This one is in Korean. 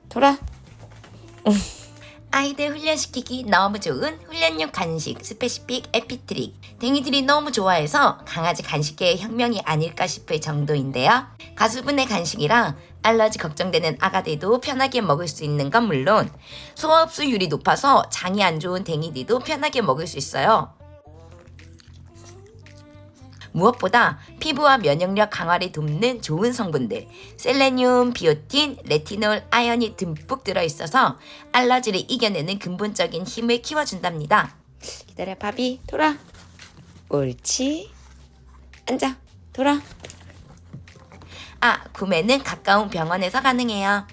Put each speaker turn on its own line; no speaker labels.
돌아. 아이들 훈련시키기 너무 좋은 훈련용 간식 스페시픽 에피트릭. 댕이들이 너무 좋아해서 강아지 간식계의 혁명이 아닐까 싶을 정도인데요. 가수분의 간식이라 알러지 걱정되는 아가들도 편하게 먹을 수 있는 건 물론 소화 흡수율이 높아서 장이 안 좋은 댕이들도 편하게 먹을 수 있어요. 무엇보다 피부와 면역력 강화를 돕는 좋은 성분들 셀레늄, 비오틴, 레티놀, 아연이 듬뿍 들어있어서 알러지를 이겨내는 근본적인 힘을 키워준답니다. 기다려 바비 돌아. 옳지. 앉아 돌아. 구매는 가까운 병원에서 가능해요.